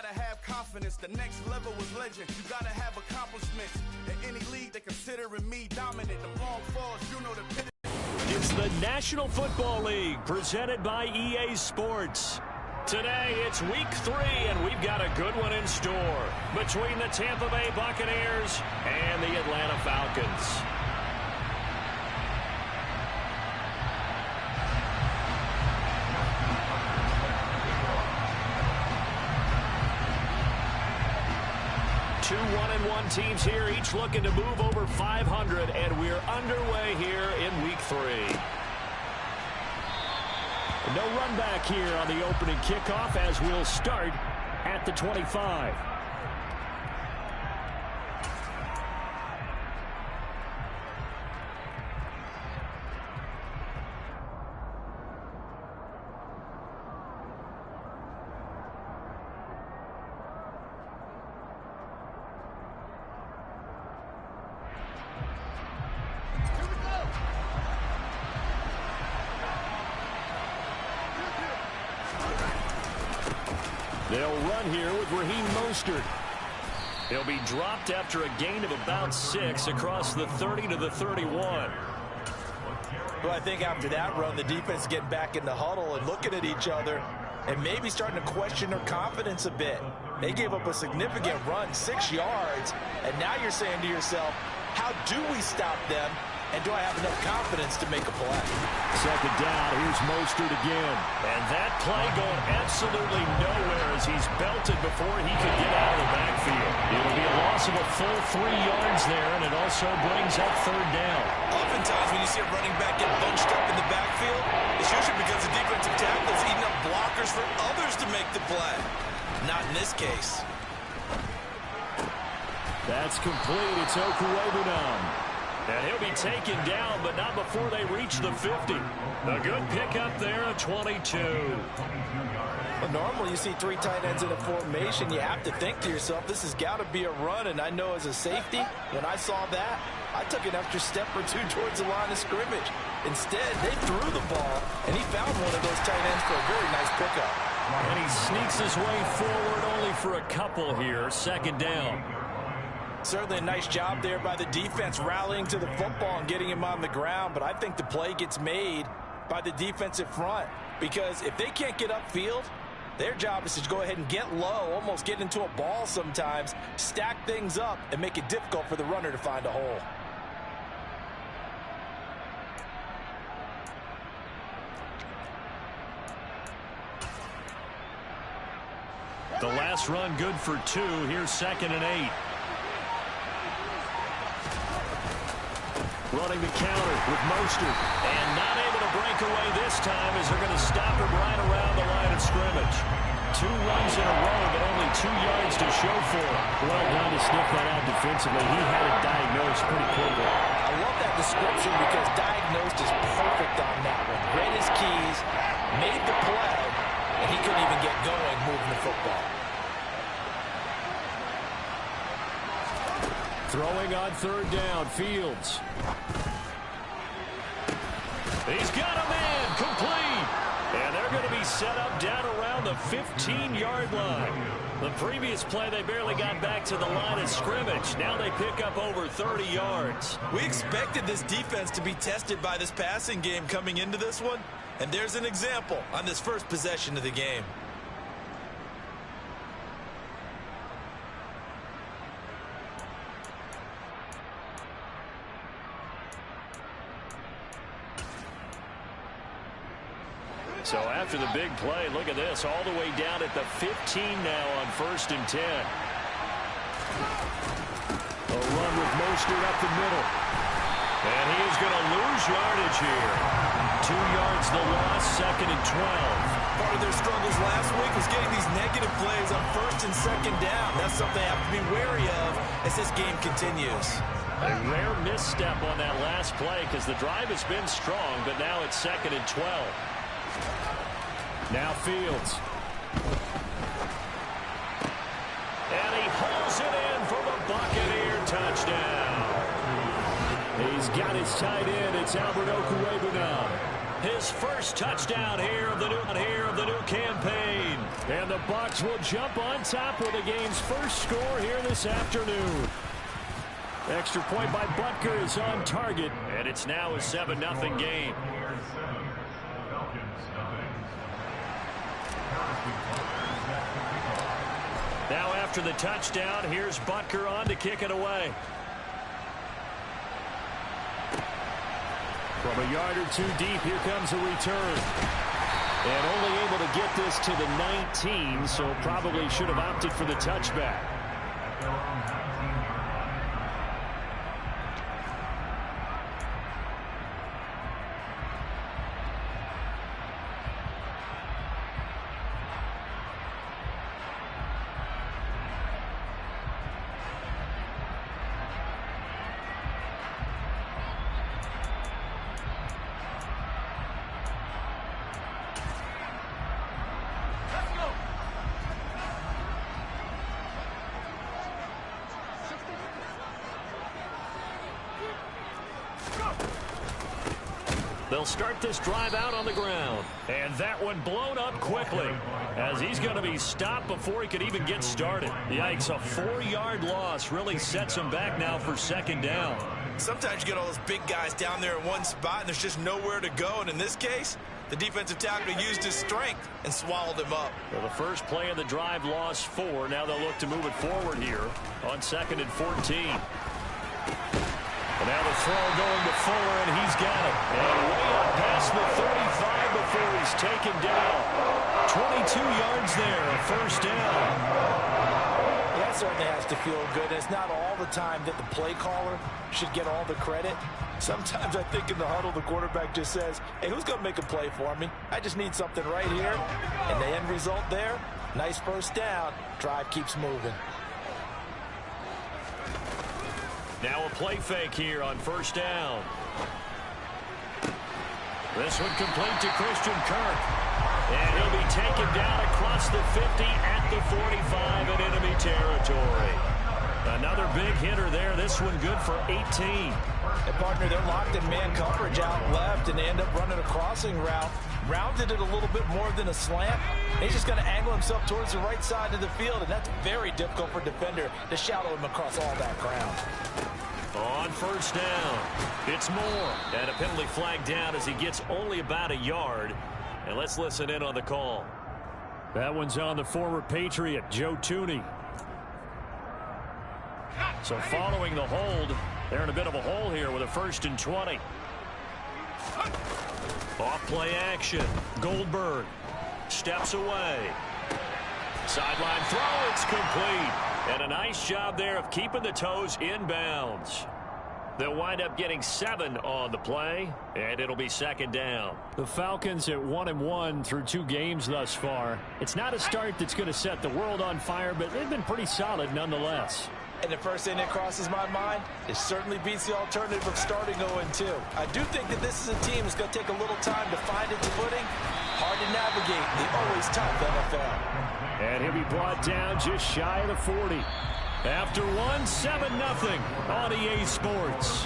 gotta have confidence. The next level was legend. You gotta have accomplishments. In any league, they considering me dominant. The long falls, you know the pit. It's the National Football League presented by EA Sports. Today, it's week 3, and we've got a good one in store between the Tampa Bay Buccaneers and the Atlanta Falcons. Two 1-1 teams here, each looking to move over 500, and we're underway here in week 3. No run back here on the opening kickoff as we'll start at the 25. They'll run here with Raheem Mostert. He'll be dropped after a gain of about 6 across the 30 to the 31. Well, I think after that run, the defense is getting back in the huddle and looking at each other and maybe starting to question their confidence a bit. They gave up a significant run, 6 yards, and now you're saying to yourself, how do we stop them? And do I have enough confidence to make a play? Second down, here's Mostert again. And that play going absolutely nowhere as he's belted before he could get out of the backfield. It'll be a loss of a full 3 yards there, and it also brings up third down. Oftentimes when you see a running back get bunched up in the backfield, it's usually because the defensive tackle is eating up blockers for others to make the play. Not in this case. That's complete. It's Okuwebunam. And he'll be taken down, but not before they reach the 50. A good pickup there at 22. Well, normally you see 3 tight ends in a formation. You have to think to yourself, this has got to be a run. And I know as a safety, when I saw that, I took an extra step or 2 towards the line of scrimmage. Instead, they threw the ball, and he found one of those tight ends for a very nice pickup. And he sneaks his way forward only for a couple here. Second down. Certainly a nice job there by the defense rallying to the football and getting him on the ground, but I think the play gets made by the defensive front because if they can't get upfield, their job is to go ahead and get low, almost get into a ball sometimes, stack things up, and make it difficult for the runner to find a hole. The last run good for 2. Here's 2nd and 8. Running the counter with Mostert. And not able to break away this time as they're going to stop him right around the line of scrimmage. 2 runs in a row, but only 2 yards to show for him. Well done to sniff that out defensively. He had it diagnosed pretty quickly. I love that description because diagnosed is perfect on that one. Read his keys, made the play, and he couldn't even get going moving the football. Throwing on third down, Fields. He's got him in, complete. And they're going to be set up down around the 15-yard line. The previous play, they barely got back to the line of scrimmage. Now they pick up over 30 yards. We expected this defense to be tested by this passing game coming into this one. And there's an example on this first possession of the game. So after the big play, look at this, all the way down at the 15 now on 1st and 10. A run with Mostert up the middle. And he is going to lose yardage here. 2 yards the loss, 2nd and 12. Part of their struggles last week was getting these negative plays on 1st and 2nd down. That's something they have to be wary of as this game continues. A rare misstep on that last play because the drive has been strong, but now it's 2nd and 12. Now Fields. And he hauls it in for the Buccaneer touchdown. He's got his tight end. It's Albert Okuwebunam. His first touchdown here of the new campaign. And the Bucs will jump on top with the game's first score here this afternoon. Extra point by Butker is on target, and it's now a 7-0 game. Now after the touchdown, here's Butker on to kick it away. From a yard or two deep, here comes a return. And only able to get this to the 19, so probably should have opted for the touchback. They'll start this drive out on the ground. And that one blown up quickly as he's going to be stopped before he could even get started. Yikes, a 4-yard loss really sets him back now for second down. Sometimes you get all those big guys down there in one spot and there's just nowhere to go. And in this case, the defensive tackle used his strength and swallowed him up. Well, the first play of the drive lost 4. Now they'll look to move it forward here on 2nd and 14. And now the throw going to Fuller, and he's got it. And way up past the 35 before he's taken down. 22 yards there, first down. That certainly has to feel good. And it's not all the time that the play caller should get all the credit. Sometimes I think in the huddle, the quarterback just says, hey, who's going to make a play for me? I just need something right here. And the end result there, nice first down. Drive keeps moving. Now a play fake here on first down. This one complete to Christian Kirk. And he'll be taken down across the 50 at the 45 in enemy territory. Another big hitter there. This one good for 18. And partner, they're locked in man coverage out left, and they end up running a crossing route. Rounded it a little bit more than a slant. He's just going to angle himself towards the right side of the field, and that's very difficult for a defender to shadow him across all that ground. On first down, it's Moore. And a penalty flag down as he gets only about a yard. And let's listen in on the call. That one's on the former Patriot, Joe Thuney. So following the hold, they're in a bit of a hole here with a 1st and 20. Off play action. Goldberg steps away. Sideline throw, it's complete. And a nice job there of keeping the toes inbounds. They'll wind up getting 7 on the play, and it'll be second down. The Falcons at 1-1 through 2 games thus far. It's not a start that's going to set the world on fire, but they've been pretty solid nonetheless. And the first thing that crosses my mind, it certainly beats the alternative of starting 0-2. I do think that this is a team that's going to take a little time to find its footing. Hard to navigate the always tough NFL. And he'll be brought down just shy of the 40. After 7-0 on EA Sports.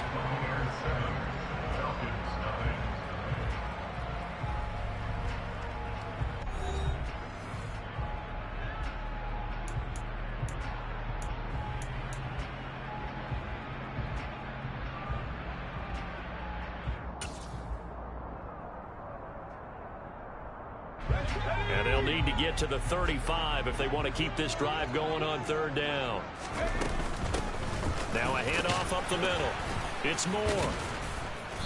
And they'll need to get to the 35 if they want to keep this drive going on 3rd down. Now a handoff up the middle. It's Moore.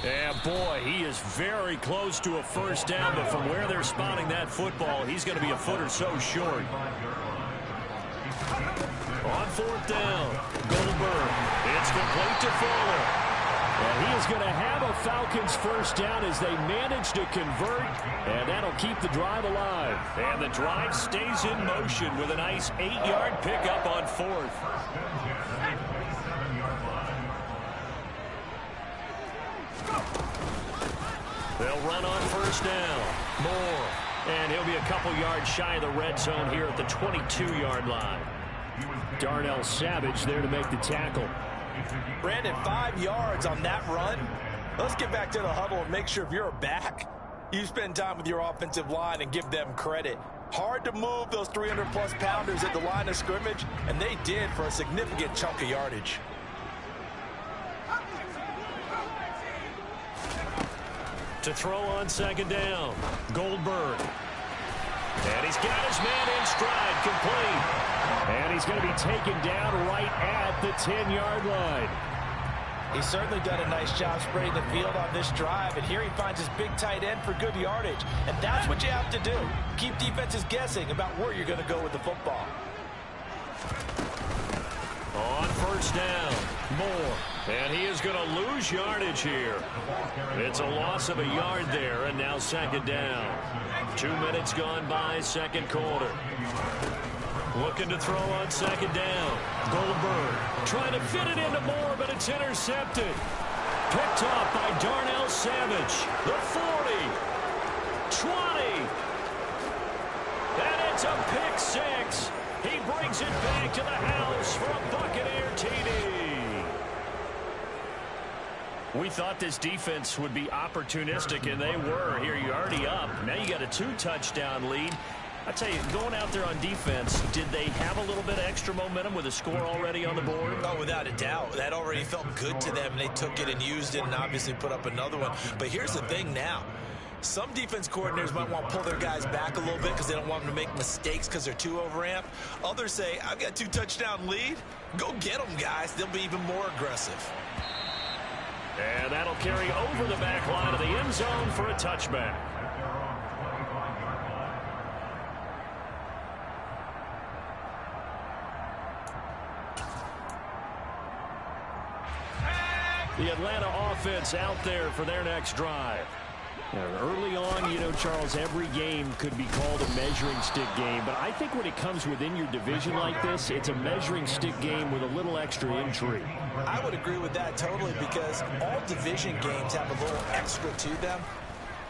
And boy, he is very close to a first down, but from where they're spotting that football, he's going to be a foot or so short. On 4th down, Goldberg. It's complete to Fuller. And he is going to have a Falcons first down as they manage to convert, and that'll keep the drive alive. And the drive stays in motion with a nice 8-yard pickup on 4th. They'll run on first down. Moore. And he'll be a couple yards shy of the red zone here at the 22-yard line. Darnell Savage there to make the tackle. Brandon, 5 yards on that run. Let's get back to the huddle and make sure if you're a back, You spend time with your offensive line and give them credit. Hard to move those 300-plus pounders at the line of scrimmage, and they did for a significant chunk of yardage. To throw on second down, Goldberg. And he's got his man in stride, complete. And he's going to be taken down right at the 10-yard line. He's certainly done a nice job spreading the field on this drive, and here he finds his big tight end for good yardage. And that's what you have to do. Keep defenses guessing about where you're going to go with the football. On first down, Moore. And he is going to lose yardage here. It's a loss of a yard there, and now second down. 2 minutes gone by, second quarter. Looking to throw on second down. Goldberg trying to fit it into Moore, but it's intercepted. Picked off by Darnell Savage. The 40. 20. And it's a pick six. He brings it back to the house for a Buccaneer TD. We thought this defense would be opportunistic, and they were. Here you're already up. Now you got a 2-touchdown lead. I tell you, going out there on defense, did they have a little bit of extra momentum with a score already on the board? Oh, without a doubt. That already felt good to them. They took it and used it and obviously put up another one. But here's the thing now. Some defense coordinators might want to pull their guys back a little bit because they don't want them to make mistakes because they're too overamped. Others say, I've got 2-touchdown lead. Go get them, guys. They'll be even more aggressive. And that'll carry over the back line of the end zone for a touchback. The Atlanta offense out there for their next drive. And early on, you know, Charles, every game could be called a measuring stick game. But I think when it comes within your division like this, it's a measuring stick game with a little extra intrigue. I would agree with that totally because all division games have a little extra to them.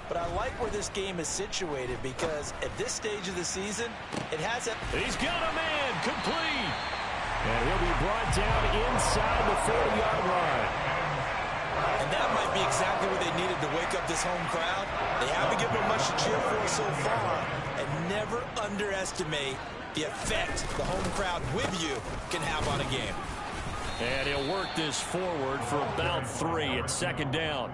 But I like where this game is situated because at this stage of the season, it has a... He's got a man complete. And he'll be brought down inside the 40-yard line. And that might be exactly what they needed to wake up this home crowd. They haven't given them much to cheer for so far. And never underestimate the effect the home crowd with you can have on a game. And he'll work this forward for about 3 at second down.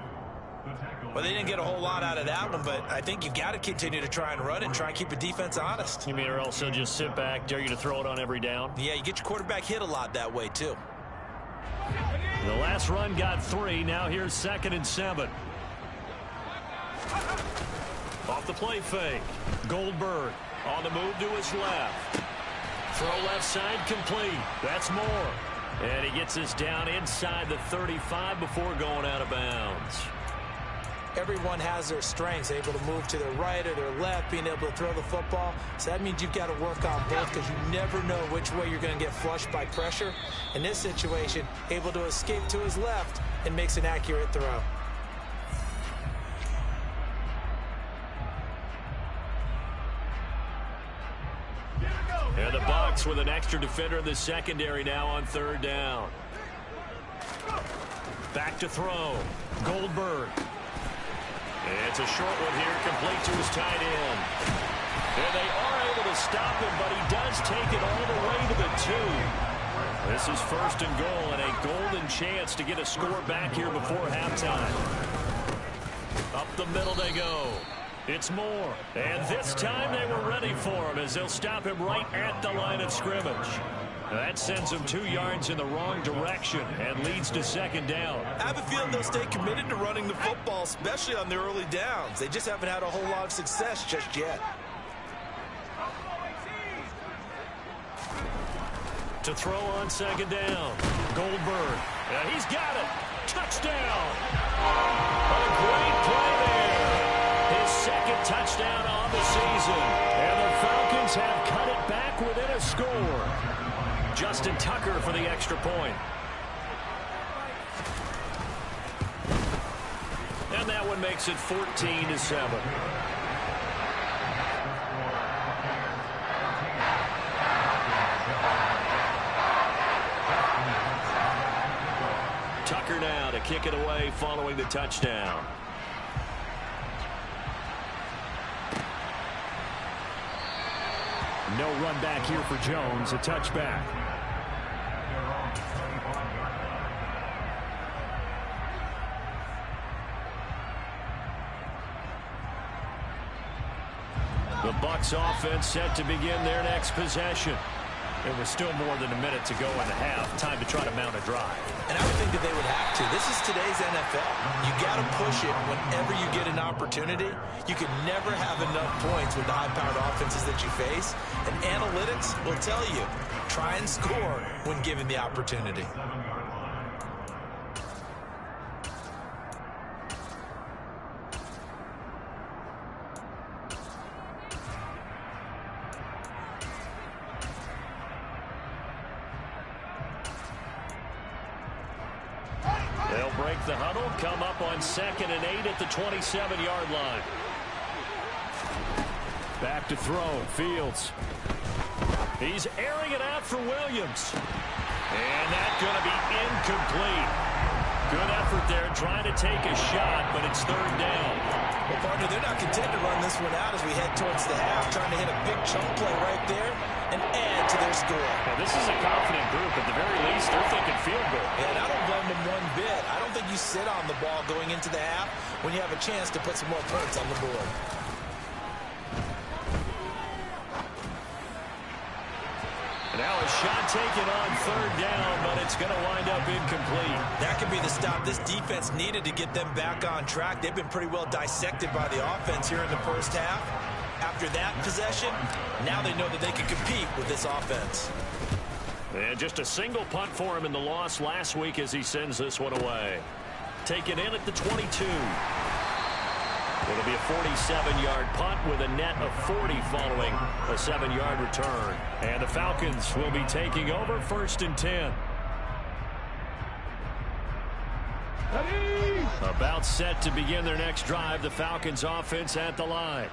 Well, they didn't get a whole lot out of that one, but I think you've got to continue to try and run it and try and keep the defense honest. You mean, or else they'll just sit back, dare you to throw it on every down? Yeah, you get your quarterback hit a lot that way, too. The last run got 3. Now here's 2nd and 7. Off the play fake. Goldberg on the move to his left. Throw left side complete. That's Moore. And he gets this down inside the 35 before going out of bounds. Everyone has their strengths, able to move to their right or their left, being able to throw the football. So that means you've got to work on both because you never know which way you're going to get flushed by pressure. In this situation, able to escape to his left and makes an accurate throw. And the Bucs with an extra defender in the secondary now on 3rd down. Back to throw. Goldberg. It's a short one here, complete to his tight end. And they are able to stop him, but he does take it all the way to the 2. This is 1st and goal and a golden chance to get a score back here before halftime. Up the middle they go. It's Moore. And this time they were ready for him as they'll stop him right at the line of scrimmage. That sends them 2 yards in the wrong direction and leads to 2nd down. I have a feeling they'll stay committed to running the football, especially on the early downs. They just haven't had a whole lot of success just yet. To throw on 2nd down. Goldberg. And he's got it. Touchdown. A great play there. His 2nd touchdown on the season. And the Falcons have cut it back within a score. Justin Tucker for the extra point. And that one makes it 14-7. Tucker now to kick it away following the touchdown. No run back here for Jones, a touchback. The Bucs offense set to begin their next possession. There was still more than a minute to go in the half. Time to try to mount a drive. And I would think that they would have to. This is today's NFL. You got to push it whenever you get an opportunity. You can never have enough points with the high-powered offenses that you face. And analytics will tell you, try and score when given the opportunity. They'll break the huddle, come up on 2nd and 8 at the 27-yard line. Back to throw, Fields. He's airing it out for Williams. And that's going to be incomplete. Good effort there, trying to take a shot, but it's 3rd down. Well, partner, they're not content to run this one out as we head towards the half, trying to hit a big chunk play right there and add to their score. Now, this is a confident group. At the very least, they're thinking field goal. And I don't blame them one bit. I don't think you sit on the ball going into the half when you have a chance to put some more points on the board. Now a shot taken on 3rd down, but it's going to wind up incomplete. That could be the stop this defense needed to get them back on track. They've been pretty well dissected by the offense here in the first half. After that possession, now they know that they can compete with this offense. And just a single punt for him in the loss last week as he sends this one away. Taken in at the 22. It'll be a 47-yard punt with a net of 40 following a 7-yard return. And the Falcons will be taking over 1st and 10. About set to begin their next drive, the Falcons offense at the line.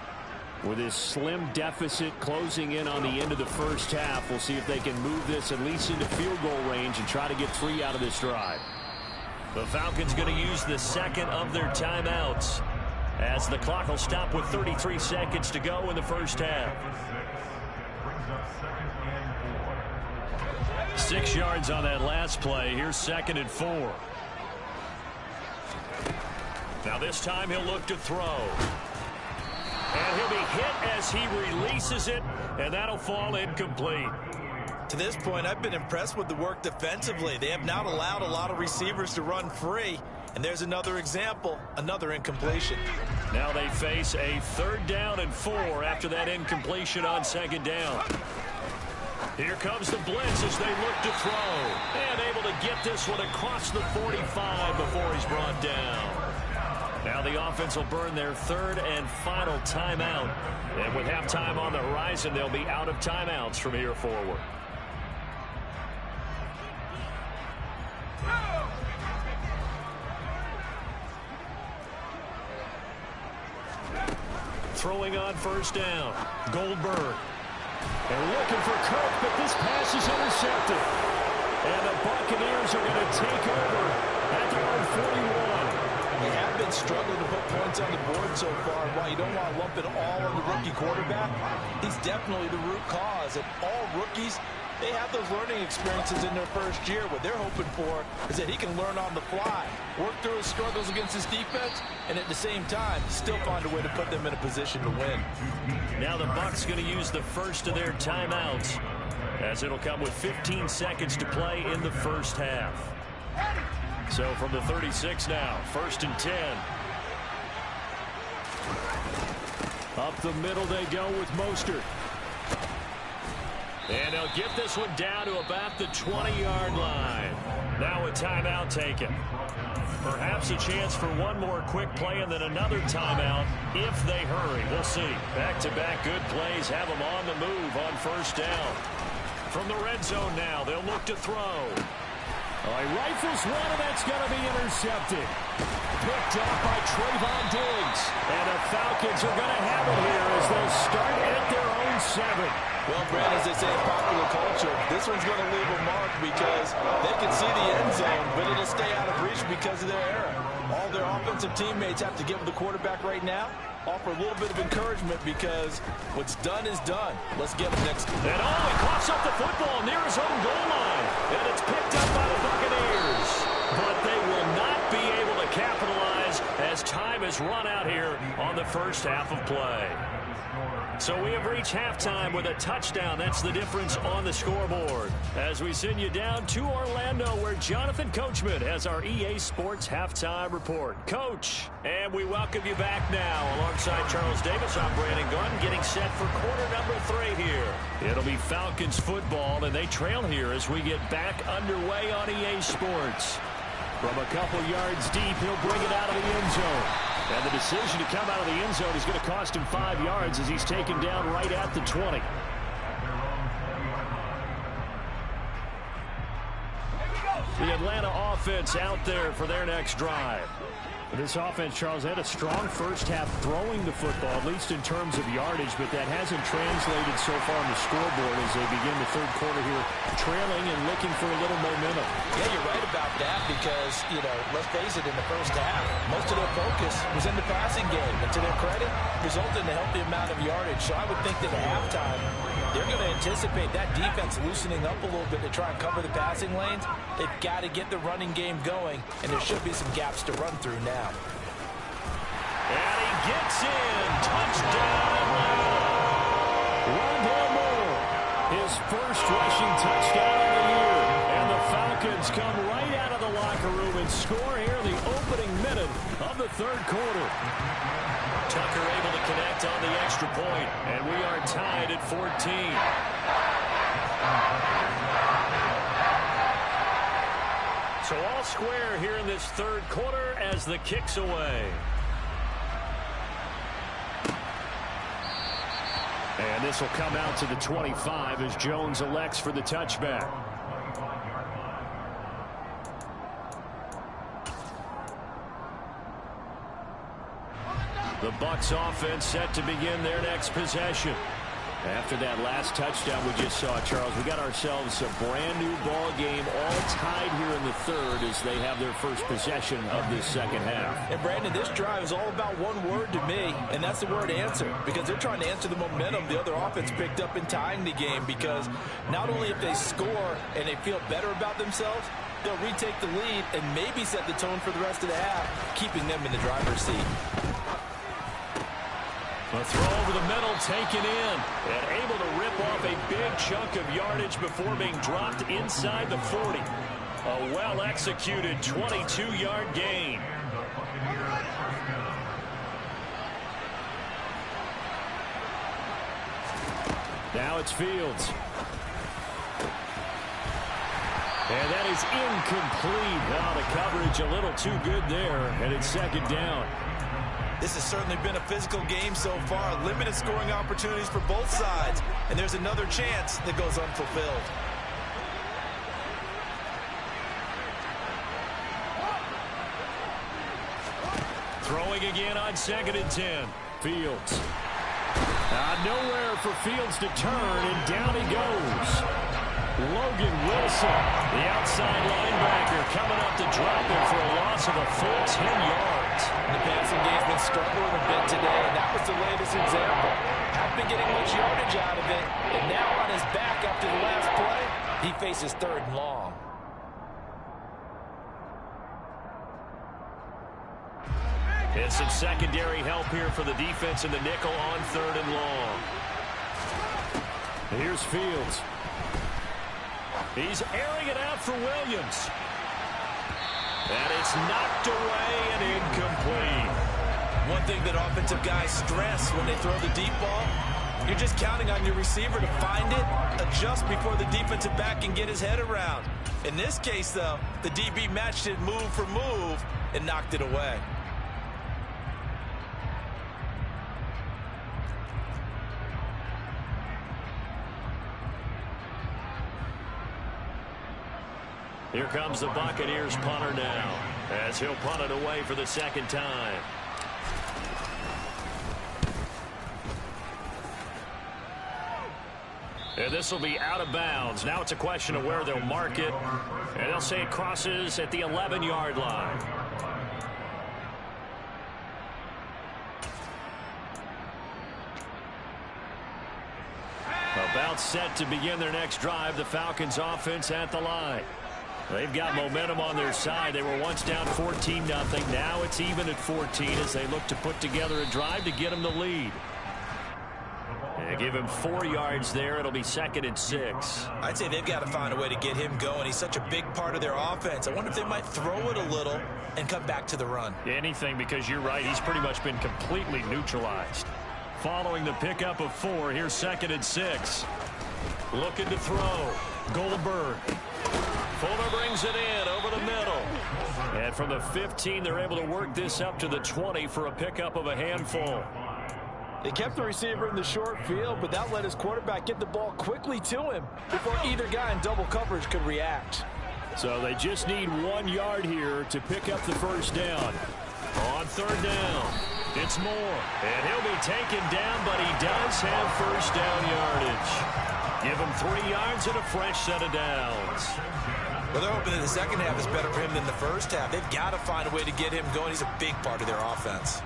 With his slim deficit closing in on the end of the first half, we'll see if they can move this at least into field goal range and try to get 3 out of this drive. The Falcons going to use the 2nd of their timeouts, as the clock will stop with 33 seconds to go in the first half. 6 yards on that last play. Here's 2nd and 4. Now this time he'll look to throw. And he'll be hit as he releases it, and that'll fall incomplete. To this point, I've been impressed with the work defensively. They have not allowed a lot of receivers to run free. And there's another example, another incompletion. Now they face a 3rd down and 4 after that incompletion on 2nd down. Here comes the blitz as they look to throw. And able to get this one across the 45 before he's brought down. Now the offense will burn their 3rd and final timeout. And with halftime on the horizon, they'll be out of timeouts from here forward. Throwing on 1st down. Goldberg. They're looking for Kirk, but this pass is intercepted. And the Buccaneers are going to take over at their own 41. They have been struggling to put points on the board so far. While you don't want to lump it all on the rookie quarterback, he's definitely the root cause. And all rookies, they have those learning experiences in their first year. What they're hoping for is that he can learn on the fly, work through his struggles against his defense, and at the same time, still find a way to put them in a position to win. Now the Bucs going to use the first of their timeouts, as it'll come with 15 seconds to play in the first half. So from the 36 now, 1st and 10. Up the middle they go with Mostert. And they'll get this one down to about the 20-yard line. Now a timeout taken. Perhaps a chance for one more quick play and then another timeout if they hurry. We'll see. Back-to-back good plays have them on the move on 1st down. From the red zone now, they'll look to throw. He rifles one, and that's going to be intercepted. Picked up by Trayvon Diggs. And the Falcons are going to have it here as they'll start at their own 7. Well, Brad, as they say in popular culture, this one's going to leave a mark because they can see the end zone, but it'll stay out of reach because of their error. All their offensive teammates have to get with the quarterback right now offer a little bit of encouragement because what's done is done. Let's get him next. And he coughs up the football near his own goal line. And it's picked up by the Buccaneers. But they will not be able to capitalize as time has run out here on the first half of play. So we have reached halftime with a touchdown. That's the difference on the scoreboard. As we send you down to Orlando, where Jonathan Coachman has our EA Sports Halftime Report. Coach, and we welcome you back now. Alongside Charles Davis, I'm Brandon Gunn, getting set for quarter number 3 here. It'll be Falcons football, and they trail here as we get back underway on EA Sports. From a couple yards deep, he'll bring it out of the end zone. And the decision to come out of the end zone is going to cost him 5 yards as he's taken down right at the 20. The Atlanta offense out there for their next drive. This offense, Charles, had a strong first half throwing the football, at least in terms of yardage, but that hasn't translated so far on the scoreboard as they begin the third quarter here, trailing and looking for a little momentum. Yeah, you're right about that because, let's face it, in the first half, most of their focus was in the passing game. And to their credit, resulted in a healthy amount of yardage. So I would think that at halftime, they're going to anticipate that defense loosening up a little bit to try and cover the passing lanes. They've got to get the running game going, and there should be some gaps to run through now. And he gets in. Touchdown. Rondale Moore, his first rushing touchdown of the year. And the Falcons come right out of the locker room and score here in the opening minute of the third quarter. Tucker able to connect on the extra point, and we are tied at 14. So all square here in this third quarter as the kick's away. And this will come out to the 25 as Jones elects for the touchback. The Bucs offense set to begin their next possession. After that last touchdown we just saw, Charles, we got ourselves a brand new ball game, all tied here in the third as they have their first possession of this second half. And Brandon, this drive is all about one word to me, and that's the word answer, because they're trying to answer the momentum the other offense picked up in tying the game, because not only if they score and they feel better about themselves, they'll retake the lead and maybe set the tone for the rest of the half, keeping them in the driver's seat. A throw over the middle, taken in, and able to rip off a big chunk of yardage before being dropped inside the 40. A well-executed 22-yard gain. Now it's Fields. And that is incomplete. Now the coverage a little too good there, and it's second down. This has certainly been a physical game so far. Limited scoring opportunities for both sides. And there's another chance that goes unfulfilled. Throwing again on 2nd and 10. Fields. Nowhere for Fields to turn, and down he goes. Logan Wilson, the outside linebacker, coming up to drop him for a loss of a full 10 yards. The passing game's been struggling a bit today, and that was the latest example. Haven't been getting much yardage out of it, and now on his back after the last play, he faces 3rd and long. And some secondary help here for the defense in the nickel on 3rd and long. Here's Fields. He's airing it out for Williams. And it's knocked away and incomplete. One thing that offensive guys stress when they throw the deep ball, you're just counting on your receiver to find it, adjust before the defensive back can get his head around. In this case, though, the DB matched it move for move and knocked it away. Here comes the Buccaneers punter now, as he'll punt it away for the second time. And this will be out of bounds. Now it's a question of where they'll mark it, and they'll say it crosses at the 11-yard line. timeout set to begin their next drive. The Falcons offense at the line. They've got momentum on their side. They were once down 14-0. Now it's even at 14 as they look to put together a drive to get them the lead. They give him 4 yards there. It'll be 2nd and 6. I'd say they've got to find a way to get him going. He's such a big part of their offense. I wonder if they might throw it a little and come back to the run. Anything, because you're right. He's pretty much been completely neutralized. Following the pickup of 4, here's 2nd and 6. Looking to throw. Goldberg. Fuller brings it in over the middle. And from the 15, they're able to work this up to the 20 for a pickup of a handful. They kept the receiver in the short field, but that let his quarterback get the ball quickly to him before either guy in double coverage could react. So they just need 1 yard here to pick up the first down. On 3rd down, it's Moore. And he'll be taken down, but he does have first down yardage. Give him 3 yards and a fresh set of downs. Well, they're hoping that the second half is better for him than the first half. They've got to find a way to get him going. He's a big part of their offense.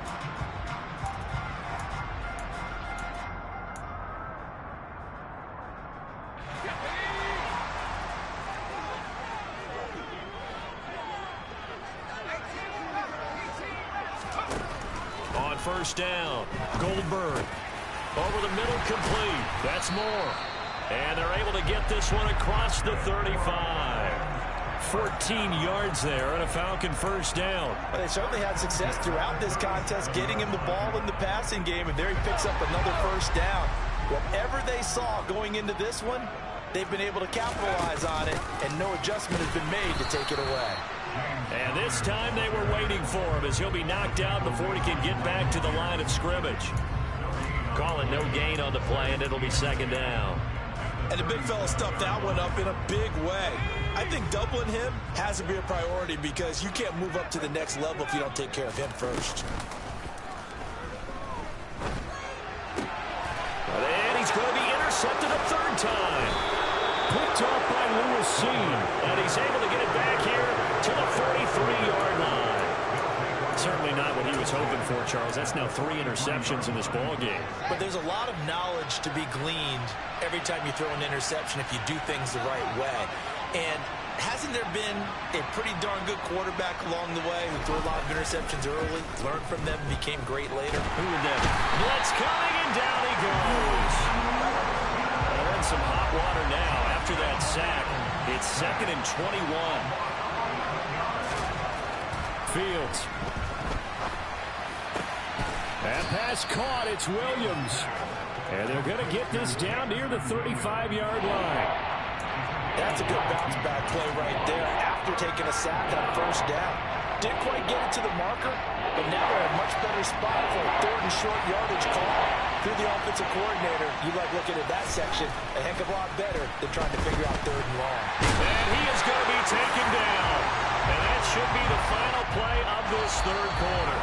On 1st down, Goldberg. Over the middle, complete. That's Moore. And they're able to get this one across the 35. 14 yards there and a Falcon first down. Well, they certainly had success throughout this contest getting him the ball in the passing game, and there he picks up another first down. Whatever they saw going into this one, they've been able to capitalize on it, and no adjustment has been made to take it away. And this time they were waiting for him as he'll be knocked out before he can get back to the line of scrimmage. Calling no gain on the play, and it'll be 2nd down. And the big fella stuffed that one up in a big way. I think doubling him has to be a priority because you can't move up to the next level if you don't take care of him first. And he's going to be intercepted a 3rd time. Picked off by Lewis Seen, and he's able to get it back here to the 43-yard line. Certainly not what he was hoping for, Charles. That's now 3 interceptions in this ball game. But there's a lot of knowledge to be gleaned every time you throw an interception if you do things the right way. And hasn't there been a pretty darn good quarterback along the way who threw a lot of interceptions early, learned from them, and became great later? Who would that be? Blitz coming, and down he goes. And some hot water now after that sack. It's 2nd and 21. Fields. And pass caught. It's Williams. And they're going to get this down near the 35-yard line. That's a good bounce-back play right there after taking a sack on 1st down. Didn't quite get it to the marker, but now they're in a much better spot for a 3rd and short yardage call. Through the offensive coordinator, you like looking at that section a heck of a lot better than trying to figure out 3rd and long. And he is going to be taken down. And that should be the final play of this 3rd quarter.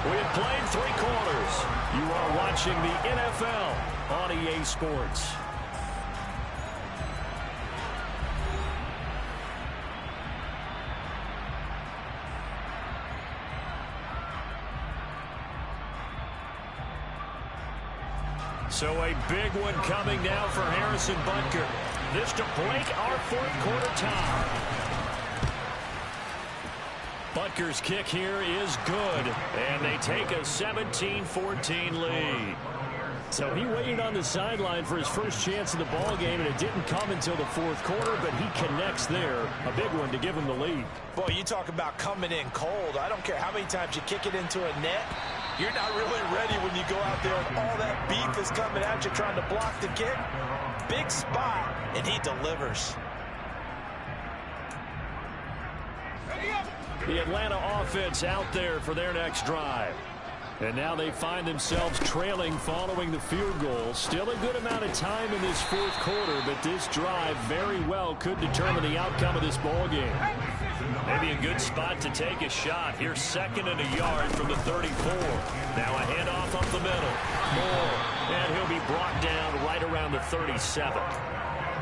We have played 3 quarters. You are watching the NFL on EA Sports. So a big one coming now for Harrison Butker. This to break our 4th quarter tie. Butker's kick here is good, and they take a 17-14 lead. So he waited on the sideline for his first chance in the ball game, and it didn't come until the 4th quarter, but he connects there. A big one to give him the lead. Boy, you talk about coming in cold. I don't care how many times you kick it into a net. You're not really ready when you go out there and all that beef is coming at you trying to block the kick. Big spot, and he delivers. The Atlanta offense out there for their next drive. And now they find themselves trailing following the field goal. Still a good amount of time in this 4th quarter, but this drive very well could determine the outcome of this ball game. Maybe a good spot to take a shot. Here's 2nd and a yard from the 34. Now a handoff up the middle. Moore, and he'll be brought down right around the 37.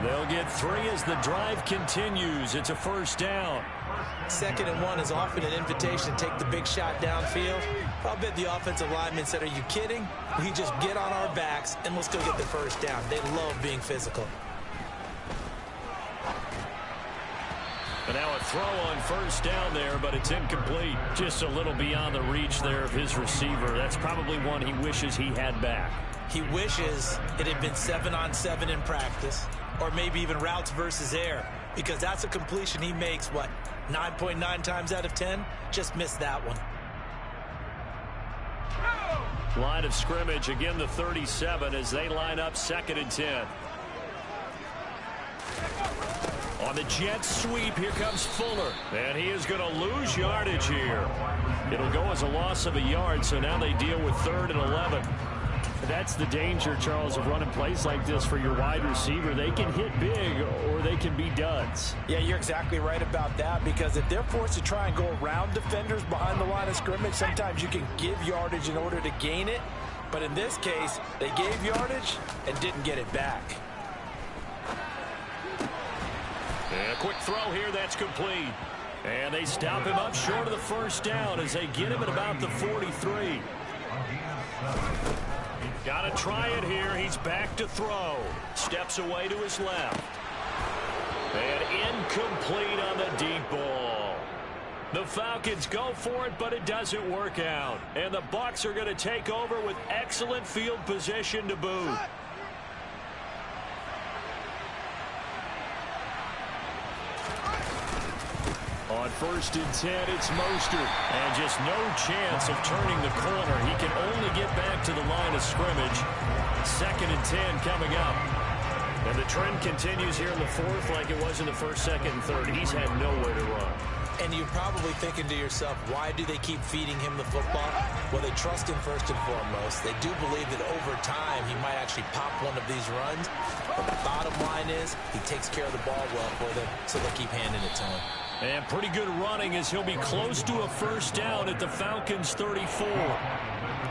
They'll get 3 as the drive continues. It's a 1st down. 2nd and 1 is often an invitation to take the big shot downfield. I'll bet the offensive lineman said, are you kidding? We just get on our backs and let's go get the first down. They love being physical. And now a throw on 1st down there, but it's incomplete. Just a little beyond the reach there of his receiver. That's probably one he wishes he had back. He wishes it had been 7-on-7 in practice, or maybe even routes versus air, because that's a completion he makes, what, 9.9 times out of 10? Just missed that one. Line of scrimmage, again the 37 as they line up 2nd and 10. On the jet sweep, here comes Fuller. And he is going to lose yardage here. It'll go as a loss of a yard, so now they deal with 3rd and 11. That's the danger, Charles, of running plays like this for your wide receiver. They can hit big or they can be duds. Yeah, you're exactly right about that, because if they're forced to try and go around defenders behind the line of scrimmage, sometimes you can give yardage in order to gain it. But in this case, they gave yardage and didn't get it back. And a quick throw here, that's complete. And they stop him up short of the 1st down as they get him at about the 43. Got to try it here. He's back to throw. Steps away to his left. And incomplete on the deep ball. The Falcons go for it, but it doesn't work out. And the Bucs are going to take over with excellent field position to boot. On 1st and 10, it's Mostert. And just no chance of turning the corner. He can only get back to the line of scrimmage. 2nd and 10 coming up. And the trend continues here in the 4th like it was in the 1st, 2nd, and 3rd. He's had nowhere to run. And you're probably thinking to yourself, why do they keep feeding him the football? Well, they trust him first and foremost. They do believe that over time he might actually pop one of these runs. But the bottom line is he takes care of the ball well for them, so they keep handing it to him. And pretty good running as he'll be close to a 1st down at the Falcons' 34.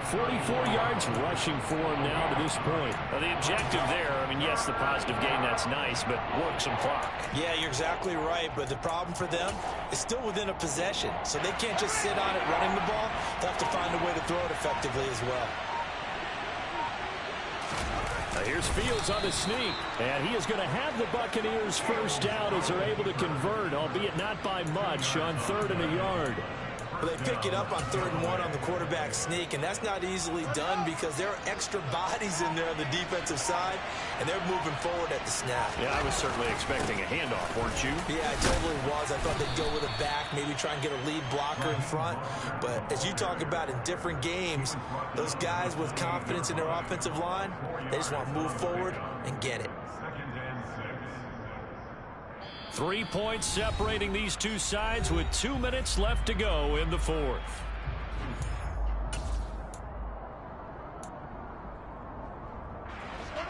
44 yards rushing for him now to this point. Now, the objective there, I mean, yes, the positive gain, that's nice, but work some clock. Yeah, you're exactly right, but the problem for them is still within a possession, so they can't just sit on it running the ball. They'll have to find a way to throw it effectively as well. Now here's Fields on the sneak, and he is going to have the Buccaneers 1st down as they're able to convert, albeit not by much, on 3rd and a yard. Well, they pick it up on 3rd and 1 on the quarterback sneak, and that's not easily done because there are extra bodies in there on the defensive side, and they're moving forward at the snap. Yeah, I was certainly expecting a handoff, weren't you? Yeah, I totally was. I thought they'd go with a back, maybe try and get a lead blocker in front. But as you talk about in different games, those guys with confidence in their offensive line, they just want to move forward and get it. 3 points separating these two sides with 2 minutes left to go in the 4th.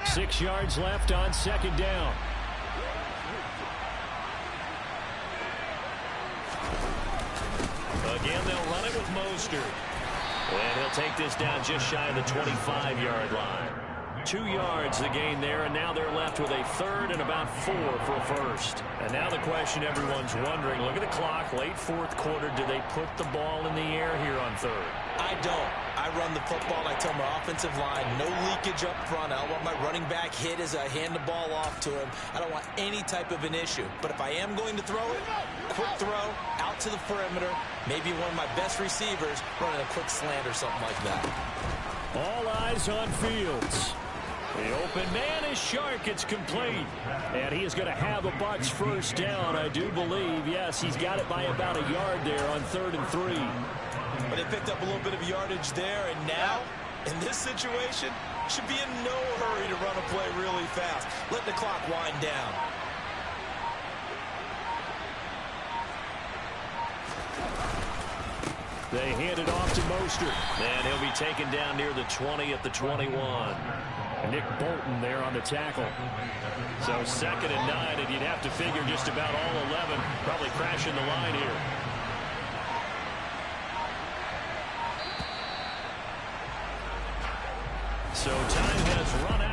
Six yards left on 2nd down. Again, they'll run it with Mostert. And he'll take this down just shy of the 25-yard line. 2 yards the gain there, and now they're left with a 3rd and about 4 for a 1st. And now the question everyone's wondering, look at the clock, late 4th quarter, do they put the ball in the air here on 3rd? I don't. I run the football. I tell my offensive line, no leakage up front. I don't want my running back hit as I hand the ball off to him. I don't want any type of an issue. But if I am going to throw it, quick throw, out to the perimeter, maybe one of my best receivers running a quick slant or something like that. All eyes on Fields. The open man is Shark. It's complete. And he is going to have a Bucs 1st down, I do believe. Yes, he's got it by about a yard there on 3rd and 3. But they picked up a little bit of yardage there, and now, in this situation, should be in no hurry to run a play really fast. Let the clock wind down. They hand it off to Mostert. And he'll be taken down near the 20 at the 21. Nick Bolton there on the tackle. So 2nd and 9, and you'd have to figure just about all 11 probably crashing the line here. So time has run out.